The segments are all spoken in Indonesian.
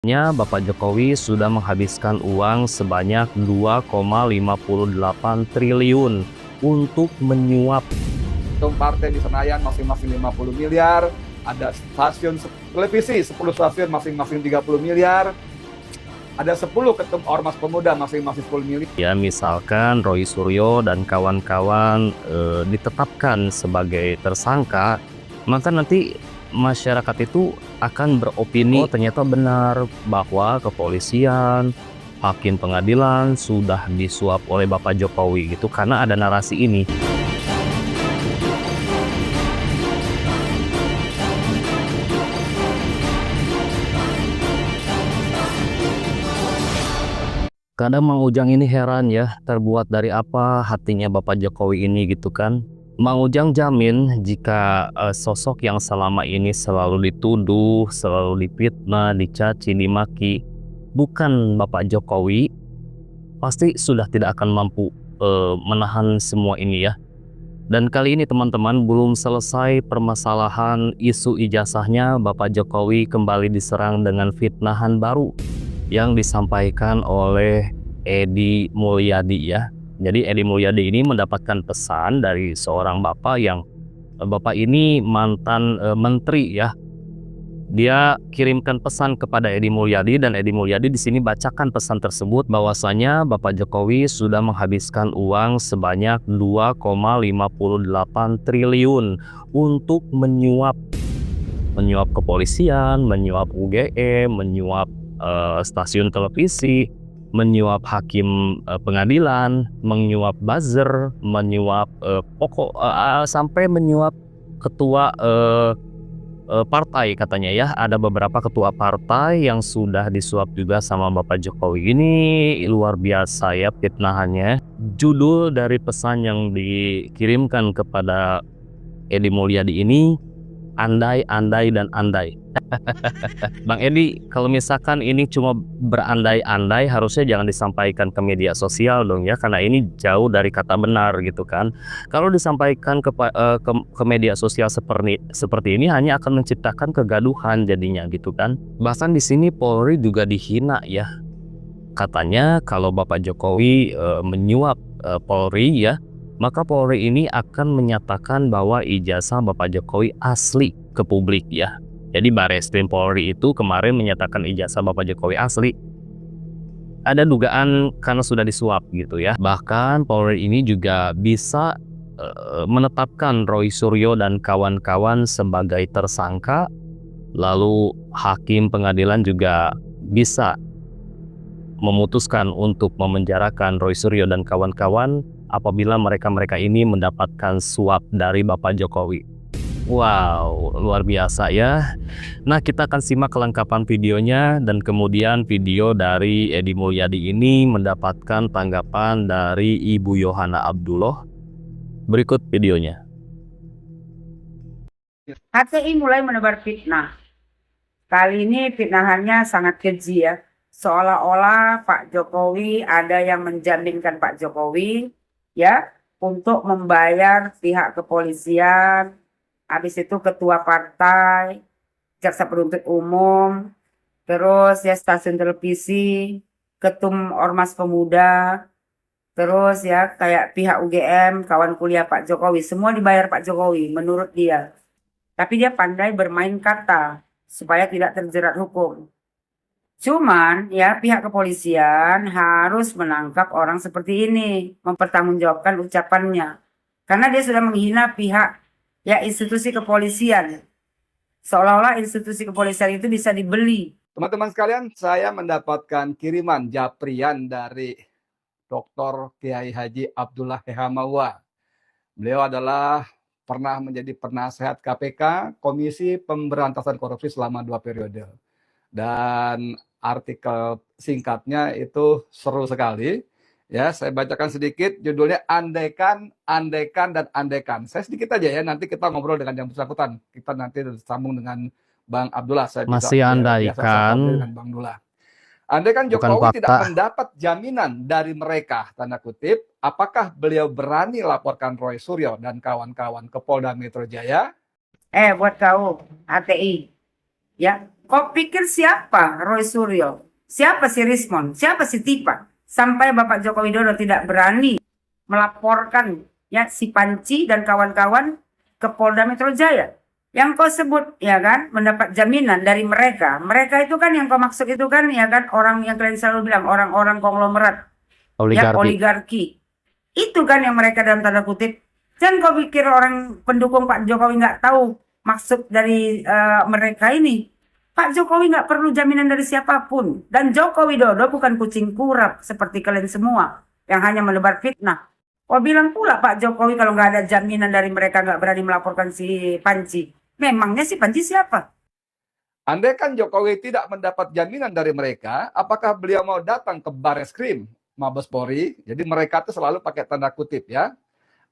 Bapak Jokowi sudah menghabiskan uang sebanyak 2,58 triliun untuk menyuap. Partai di Senayan masing-masing 50 miliar, ada stasiun televisi 10 stasiun masing-masing 30 miliar, ada 10 ketum ormas pemuda masing-masing 10 miliar. Ya, misalkan Roy Suryo dan kawan-kawan ditetapkan sebagai tersangka, maka nanti masyarakat itu akan beropini, oh ternyata benar bahwa kepolisian, hakim pengadilan sudah disuap oleh Bapak Jokowi gitu, karena ada narasi ini. Kadang Mang Ujang ini heran ya, terbuat dari apa hatinya Bapak Jokowi ini gitu kan. Mang Ujang jamin jika sosok yang selama ini selalu dituduh, selalu difitnah, dicaci, dimaki, bukan Bapak Jokowi, pasti sudah tidak akan mampu menahan semua ini ya. Dan kali ini teman-teman, belum selesai permasalahan isu ijazahnya, Bapak Jokowi kembali diserang dengan fitnahan baru yang disampaikan oleh Edi Mulyadi ya. Jadi Edi Mulyadi ini mendapatkan pesan dari seorang bapak yang bapak ini mantan menteri ya. Dia kirimkan pesan kepada Edi Mulyadi dan Edi Mulyadi di sini bacakan pesan tersebut bahwasanya Bapak Jokowi sudah menghabiskan uang sebanyak 2,58 triliun untuk menyuap kepolisian, menyuap UGM, menyuap stasiun televisi, menyuap hakim pengadilan, menyuap buzzer, menyuap sampai menyuap ketua partai katanya ya. Ada beberapa ketua partai yang sudah disuap juga sama Bapak Jokowi. Ini luar biasa ya fitnahannya. Judul dari pesan yang dikirimkan kepada Edi Mulyadi ini, andai, andai, dan andai. Bang Edi, kalau misalkan ini cuma berandai-andai, harusnya jangan disampaikan ke media sosial dong ya, karena ini jauh dari kata benar gitu kan. Kalau disampaikan ke media sosial seperti ini hanya akan menciptakan kegaduhan jadinya gitu kan. Bahkan di sini Polri juga dihina ya. Katanya kalau Bapak Jokowi menyuap Polri ya, maka Polri ini akan menyatakan bahwa ijazah Bapak Jokowi asli ke publik ya. Jadi Barreskrim Polri itu kemarin menyatakan ijazah Bapak Jokowi asli. Ada dugaan karena sudah disuap gitu ya. Bahkan Polri ini juga bisa menetapkan Roy Suryo dan kawan-kawan sebagai tersangka. Lalu hakim pengadilan juga bisa memutuskan untuk memenjarakan Roy Suryo dan kawan-kawan apabila mereka ini mendapatkan suap dari Bapak Jokowi. Wow, luar biasa ya. Nah, kita akan simak kelengkapan videonya dan kemudian video dari Edi Mulyadi ini mendapatkan tanggapan dari Ibu Yohana Abdullah. Berikut videonya. HTI mulai menebar fitnah. Kali ini fitnahannya sangat keji ya. Seolah-olah Pak Jokowi ada yang menjaminkan Pak Jokowi ya untuk membayar pihak kepolisian, habis itu ketua partai, jaksa penuntut umum, terus ya stasiun televisi, ketum ormas pemuda, terus ya kayak pihak UGM, kawan kuliah Pak Jokowi, semua dibayar Pak Jokowi menurut dia. Tapi dia pandai bermain kata supaya tidak terjerat hukum. Cuman ya pihak kepolisian harus menangkap orang seperti ini, mempertanggungjawabkan ucapannya. Karena dia sudah menghina pihak ya institusi kepolisian. Seolah-olah institusi kepolisian itu bisa dibeli. Teman-teman sekalian, saya mendapatkan kiriman japrian dari Dr. Kiai Haji Abdullah Hehamawa. Beliau adalah pernah menjadi penasehat KPK, Komisi Pemberantasan Korupsi selama 2 periode. Dan artikel singkatnya itu seru sekali. Ya, saya bacakan sedikit, judulnya Andaikan, Andaikan, dan Andaikan. Saya sedikit aja ya, nanti kita ngobrol dengan yang bersangkutan. Kita nanti sambung dengan Bang Abdullah. Saya Masih andaikan, dengan Bang Abdullah. Andaikan Jokowi tidak mendapat jaminan dari mereka, tanda kutip, apakah beliau berani laporkan Roy Suryo dan kawan-kawan ke Polda Metro Jaya? Buat kau HTI, ya Kau pikir siapa Roy Suryo? Siapa si Rismon? Siapa si Tipa? Sampai Bapak Joko Widodo tidak berani melaporkan ya si Panci dan kawan-kawan ke Polda Metro Jaya. Yang kau sebut ya kan mendapat jaminan dari mereka. Mereka itu kan yang kau maksud itu kan ya kan orang yang kalian selalu bilang orang-orang konglomerat ya oligarki. Itu kan yang mereka dalam tanda kutip. Jangan kau pikir orang pendukung Pak Jokowi nggak tahu maksud dari mereka ini. Pak Jokowi nggak perlu jaminan dari siapapun. Dan Joko Widodo bukan kucing kurap seperti kalian semua yang hanya menebar fitnah. Kau bilang pula Pak Jokowi kalau nggak ada jaminan dari mereka nggak berani melaporkan si Panci. Memangnya si Panci siapa? Andai kan Jokowi tidak mendapat jaminan dari mereka, apakah beliau mau datang ke Bareskrim Mabes Polri? Jadi mereka itu selalu pakai tanda kutip ya.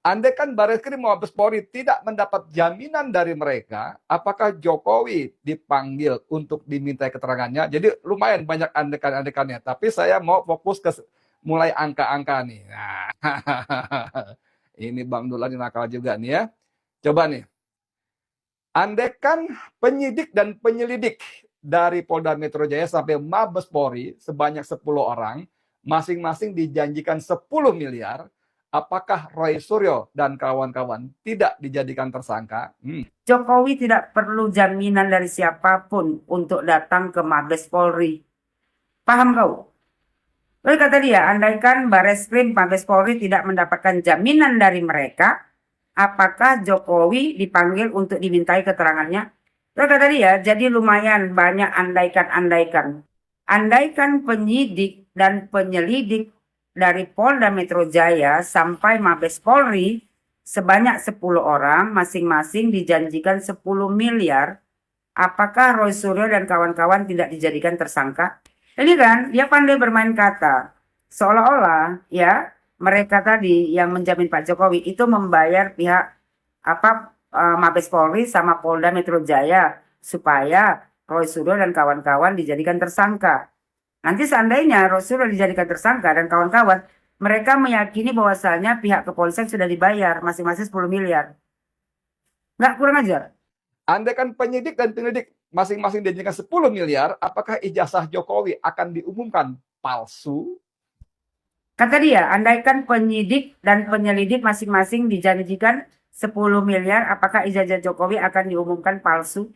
Andai kan Bareskrim Mabes Polri tidak mendapat jaminan dari mereka, apakah Jokowi dipanggil untuk dimintai keterangannya? Jadi lumayan banyak andekan-andekannya. Tapi saya mau fokus ke mulai angka-angka nih. Nah, ini Bang Dula ini nakal juga nih ya. Coba nih. Andaikan penyidik dan penyelidik dari Polda Metro Jaya sampai Mabes Polri sebanyak 10 orang, masing-masing dijanjikan 10 miliar, apakah Roy Suryo dan kawan-kawan tidak dijadikan tersangka? Jokowi tidak perlu jaminan dari siapapun untuk datang ke Mabes Polri. Paham kau? Lalu kata dia, andaikan Bareskrim Mabes Polri tidak mendapatkan jaminan dari mereka, apakah Jokowi dipanggil untuk dimintai keterangannya? Lalu kata dia, jadi lumayan banyak andaikan-andaikan. Andaikan penyidik dan penyelidik dari Polda Metro Jaya sampai Mabes Polri sebanyak 10 orang masing-masing dijanjikan 10 miliar, apakah Roy Suryo dan kawan-kawan tidak dijadikan tersangka? Ini kan dia pandai bermain kata. Seolah-olah ya mereka tadi yang menjamin Pak Jokowi itu membayar pihak Mabes Polri sama Polda Metro Jaya supaya Roy Suryo dan kawan-kawan dijadikan tersangka. Nanti seandainya Roy Suryo dijadikan tersangka dan kawan-kawan, mereka meyakini bahwasannya pihak kepolisian sudah dibayar masing-masing 10 miliar. Nggak kurang ajar. Andaikan penyidik dan penyelidik masing-masing dijanjikan 10 miliar, apakah ijazah Jokowi akan diumumkan palsu? Kata dia, andaikan penyidik dan penyelidik masing-masing dijanjikan 10 miliar, apakah ijazah Jokowi akan diumumkan palsu?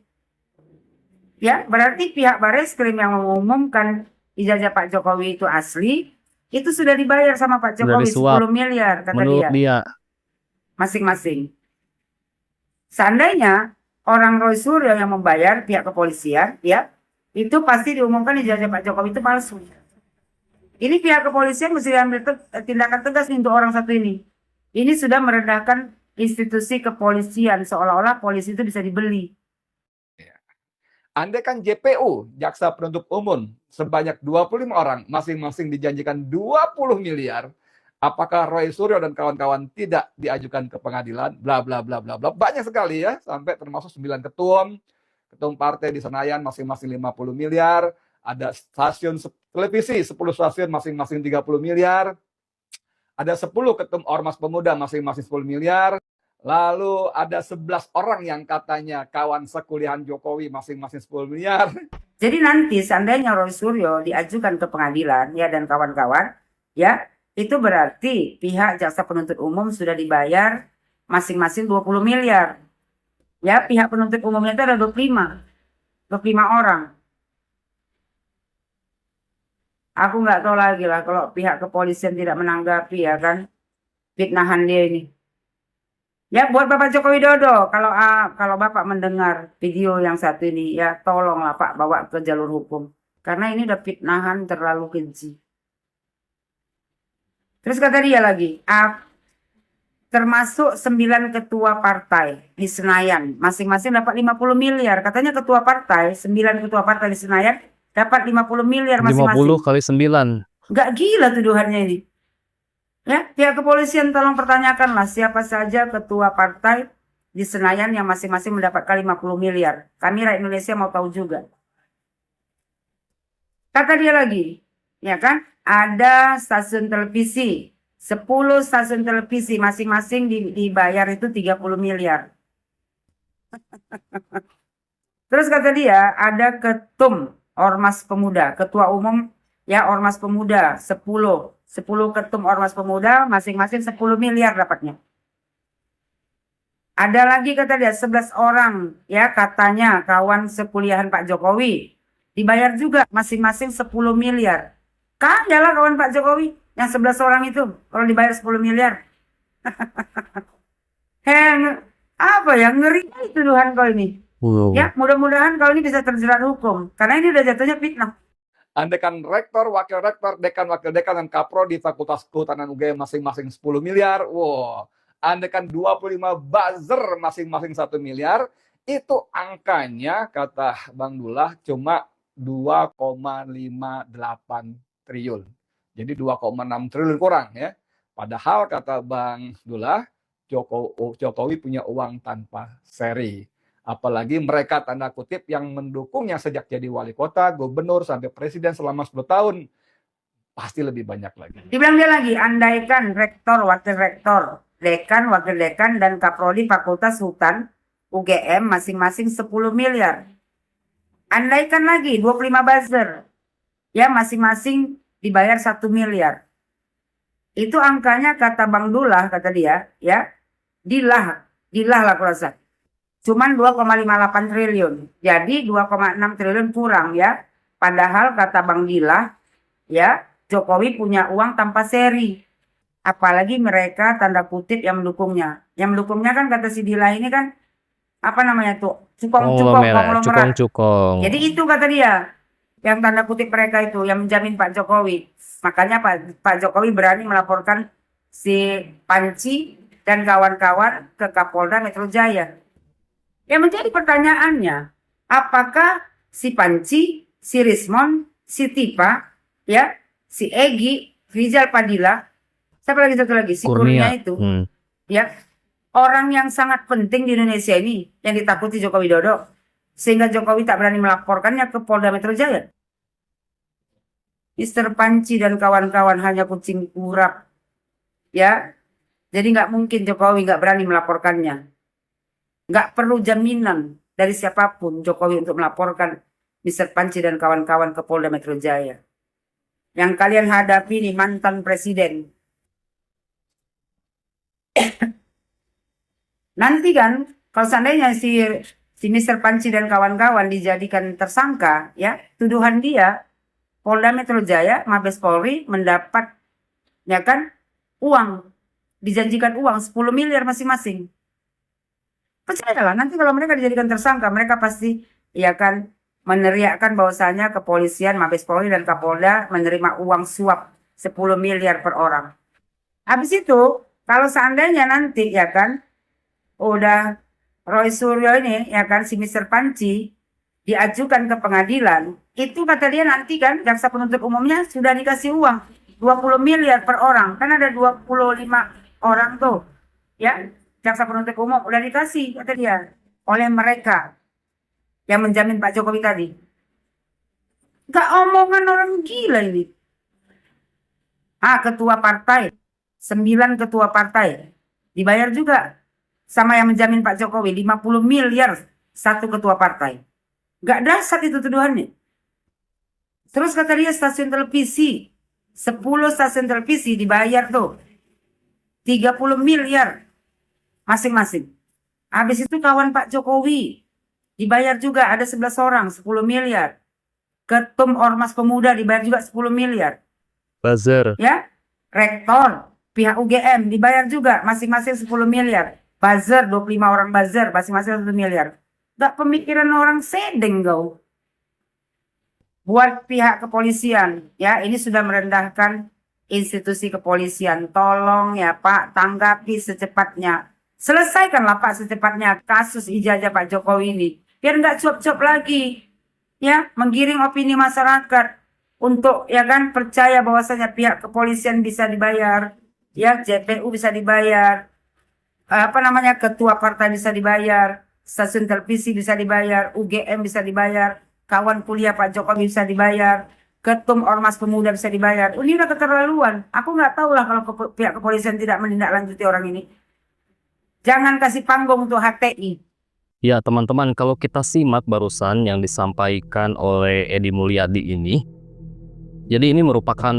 Ya, berarti pihak Bareskrim yang mengumumkan ijazah Pak Jokowi itu asli, itu sudah dibayar sama Pak Jokowi 10 miliar, kata dia. Masing-masing. Seandainya orang Roy Suryo yang membayar pihak kepolisian, ya, itu pasti diumumkan ijazah Pak Jokowi itu palsu. Ini pihak kepolisian mesti ambil tindakan tegas untuk orang satu ini. Ini sudah merendahkan institusi kepolisian, seolah-olah polisi itu bisa dibeli. Andaikan JPU, Jaksa Penuntut Umum, sebanyak 25 orang, masing-masing dijanjikan 20 miliar, apakah Roy Suryo dan kawan-kawan tidak diajukan ke pengadilan? Bla bla bla bla bla. Banyak sekali ya, sampai termasuk 9 ketum partai di Senayan masing-masing 50 miliar, ada stasiun televisi 10 stasiun masing-masing 30 miliar, ada 10 ketum ormas pemuda masing-masing 10 miliar, lalu ada 11 orang yang katanya kawan sekuliahan Jokowi masing-masing 10 miliar. Jadi nanti seandainya Roy Suryo diajukan ke pengadilan ya dan kawan-kawan ya, itu berarti pihak jaksa penuntut umum sudah dibayar masing-masing 20 miliar. Ya, pihak penuntut umumnya itu ada 25 orang. Aku nggak tahu lagi lah kalau pihak kepolisian tidak menanggapi ya kan fitnahan dia ini. Ya buat Bapak Joko Widodo, kalau Bapak mendengar video yang satu ini ya tolonglah Pak bawa ke jalur hukum. Karena ini udah fitnahan terlalu keji. Terus kata dia lagi, termasuk 9 ketua partai di Senayan, masing-masing dapat 50 miliar. Katanya ketua partai, 9 ketua partai di Senayan dapat 50 miliar masing-masing. 50 kali 9. Nggak gila tuduhannya ini. Ya, pihak kepolisian tolong pertanyakanlah siapa saja ketua partai di Senayan yang masing-masing mendapatkan 50 miliar. Kami rakyat Indonesia mau tahu juga. Kata dia lagi, ya kan? Ada stasiun televisi, 10 stasiun televisi masing-masing dibayar itu 30 miliar. Terus kata dia ada ketum Ormas Pemuda, ketua umum ya Ormas Pemuda 10 ketum Ormas Pemuda masing-masing 10 miliar dapatnya. Ada lagi kata dia 11 orang ya katanya kawan sekuliahan Pak Jokowi dibayar juga masing-masing 10 miliar. Kaya lah kawan Pak Jokowi yang 11 orang itu kalau dibayar 10 miliar. Apa ya ngeri tuduhan kau ini. Wow. Ya mudah-mudahan kau ini bisa terjerat hukum karena ini udah jatuhnya fitnah. Andaikan rektor, wakil rektor, dekan, wakil dekan, dan kapro di Fakultas Kehutanan UGM masing-masing 10 miliar, wow. Andaikan 25 buzzer masing-masing 1 miliar, itu angkanya kata Bang Dullah cuma 2,58 triliun. Jadi 2,6 triliun kurang ya. Padahal kata Bang Dullah, Jokowi punya uang tanpa seri. Apalagi mereka tanda kutip yang mendukungnya sejak jadi wali kota, gubernur, sampai presiden selama 10 tahun. Pasti lebih banyak lagi. Dibilang dia lagi, andaikan rektor, wakil rektor, dekan, wakil dekan, dan kaprodi Fakultas Hutan UGM masing-masing 10 miliar. Andaikan lagi 25 buzzer, ya masing-masing dibayar 1 miliar. Itu angkanya kata Bang Dullah, kata dia, ya, dilah lah aku rasa. Cuman 2,58 triliun. Jadi 2,6 triliun kurang ya. Padahal kata Bang Dullah, ya, Jokowi punya uang tanpa seri. Apalagi mereka tanda kutip yang mendukungnya. Yang mendukungnya kan kata si Dila ini kan apa namanya tuh? Konglomerat. Cukong. Jadi itu kata dia. Yang tanda kutip mereka itu yang menjamin Pak Jokowi. Makanya Pak Jokowi berani melaporkan si Panci dan kawan-kawan ke Kapolda Metro Jaya. Yang menjadi pertanyaannya, apakah si Panci, si Rismon, si Tipa, ya, si Egy, Rizal Padilla, siapa lagi satu lagi, si Kurnia itu, ya, orang yang sangat penting di Indonesia ini yang ditakuti Joko Widodo, sehingga Jokowi tak berani melaporkannya ke Polda Metro Jaya. Mr. Panci dan kawan-kawan hanya kucing kurap, ya, jadi nggak mungkin Jokowi nggak berani melaporkannya. Nggak perlu jaminan dari siapapun Jokowi untuk melaporkan Mr. Panci dan kawan-kawan ke Polda Metro Jaya. Yang kalian hadapi nih mantan presiden. Nanti kan kalau seandainya si Mr. Panci dan kawan-kawan dijadikan tersangka, ya, tuduhan dia Polda Metro Jaya, Mabes Polri mendapat ya kan uang, dijanjikan uang 10 miliar masing-masing. Percayalah, nanti kalau mereka dijadikan tersangka, mereka pasti ya kan meneriakkan bahwasanya kepolisian, Mabes Polri dan Kapolda menerima uang suap 10 miliar per orang. Habis itu, kalau seandainya nanti ya kan udah Roy Suryo ini ya kan si Mr. Panci diajukan ke pengadilan, itu kata dia nanti kan jaksa penuntut umumnya sudah dikasih uang 20 miliar per orang. Kan ada 25 orang tuh. Ya, jaksa penuntut umum udah dikasih kata dia oleh mereka yang menjamin Pak Jokowi tadi. Gak omongan orang gila ini. Ketua partai, 9 ketua partai dibayar juga sama yang menjamin Pak Jokowi 50 miliar satu ketua partai. Gak dasar itu tuduhannya. Terus kata dia stasiun televisi, 10 stasiun televisi dibayar tuh 30 miliar masing-masing. Habis itu kawan Pak Jokowi dibayar juga ada 11 orang 10 miliar. Ketum Ormas Pemuda dibayar juga 10 miliar. Buzzer. Ya, rektor pihak UGM dibayar juga masing-masing 10 miliar. Buzzer 25 orang buzzer masing-masing 1 miliar. Gak pemikiran orang sedeng kau. Buat pihak kepolisian, ya ini sudah merendahkan institusi kepolisian. Tolong ya Pak, tanggapi secepatnya. Selesaikanlah Pak secepatnya kasus ijazah Pak Jokowi ini. Biar nggak cuap-cuap lagi. Ya, menggiring opini masyarakat untuk ya kan percaya bahwasanya pihak kepolisian bisa dibayar, ya JPU bisa dibayar, ketua partai bisa dibayar, stasiun televisi bisa dibayar, UGM bisa dibayar, kawan kuliah Pak Jokowi bisa dibayar, ketum Ormas Pemuda bisa dibayar. Ini udah keterlaluan. Aku nggak tahu lah kalau pihak kepolisian tidak menindaklanjuti orang ini. Jangan kasih panggung untuk HTI. Ya teman-teman, kalau kita simak barusan yang disampaikan oleh Edi Mulyadi ini, jadi ini merupakan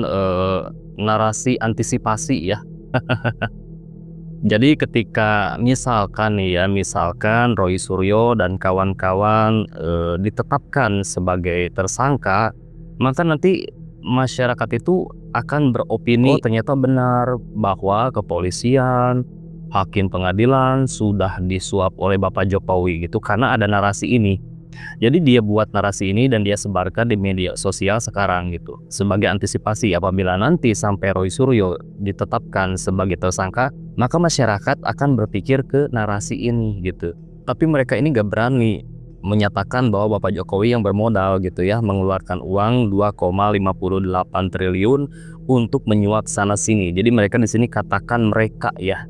narasi antisipasi ya. Jadi ketika misalkan nih ya, misalkan Roy Suryo dan kawan-kawan ditetapkan sebagai tersangka, maka nanti masyarakat itu akan beropini, oh ternyata benar bahwa kepolisian, hakim pengadilan sudah disuap oleh Bapak Jokowi gitu, karena ada narasi ini. Jadi dia buat narasi ini dan dia sebarkan di media sosial sekarang gitu. Sebagai antisipasi apabila nanti sampai Roy Suryo ditetapkan sebagai tersangka, maka masyarakat akan berpikir ke narasi ini gitu. Tapi mereka ini gak berani menyatakan bahwa Bapak Jokowi yang bermodal gitu ya, mengeluarkan uang 2,58 triliun untuk menyuap sana sini. Jadi mereka di sini katakan mereka ya.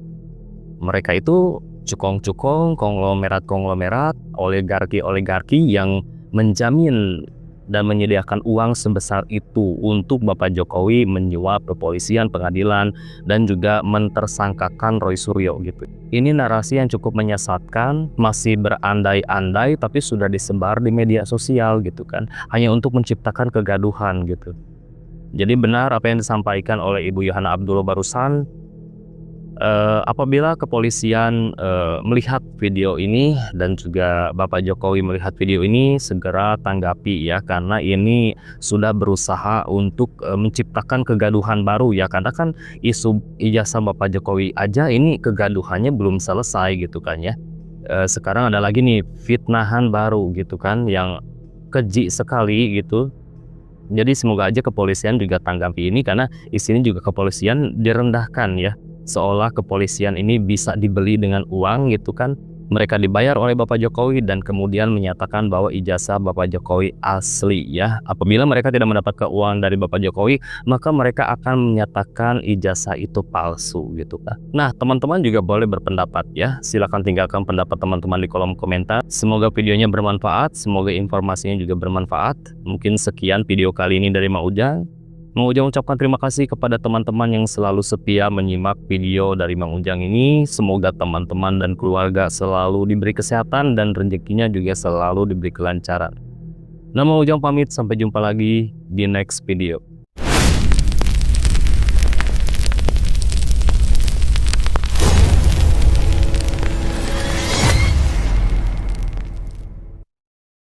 Mereka itu cukong-cukong, konglomerat-konglomerat, oligarki-oligarki yang menjamin dan menyediakan uang sebesar itu untuk Bapak Jokowi menyuap kepolisian, pengadilan, dan juga mentersangkakan Roy Suryo gitu. Ini narasi yang cukup menyesatkan, masih berandai-andai tapi sudah disebar di media sosial gitu kan, hanya untuk menciptakan kegaduhan gitu. Jadi benar apa yang disampaikan oleh Ibu Yohana Abdullah barusan. Apabila kepolisian melihat video ini dan juga Bapak Jokowi melihat video ini, segera tanggapi ya, karena ini sudah berusaha untuk menciptakan kegaduhan baru ya, karena kan isu ijazah Bapak Jokowi aja ini kegaduhannya belum selesai gitu kan ya. Sekarang ada lagi nih fitnahan baru gitu kan yang keji sekali gitu. Jadi semoga aja kepolisian juga tanggapi ini, karena isinya juga kepolisian direndahkan ya. Seolah kepolisian ini bisa dibeli dengan uang gitu kan. Mereka dibayar oleh Bapak Jokowi dan kemudian menyatakan bahwa ijazah Bapak Jokowi asli ya. Apabila mereka tidak mendapatkan uang dari Bapak Jokowi, maka mereka akan menyatakan ijazah itu palsu gitu kan. Nah teman-teman juga boleh berpendapat ya. Silahkan tinggalkan pendapat teman-teman di kolom komentar. Semoga videonya bermanfaat, semoga informasinya juga bermanfaat. Mungkin sekian video kali ini dari Mang Ujang. Mang Ujang ucapkan terima kasih kepada teman-teman yang selalu setia menyimak video dari Mang Ujang ini. Semoga teman-teman dan keluarga selalu diberi kesehatan dan rezekinya juga selalu diberi kelancaran. Nah, Mang Ujang pamit, sampai jumpa lagi di next video.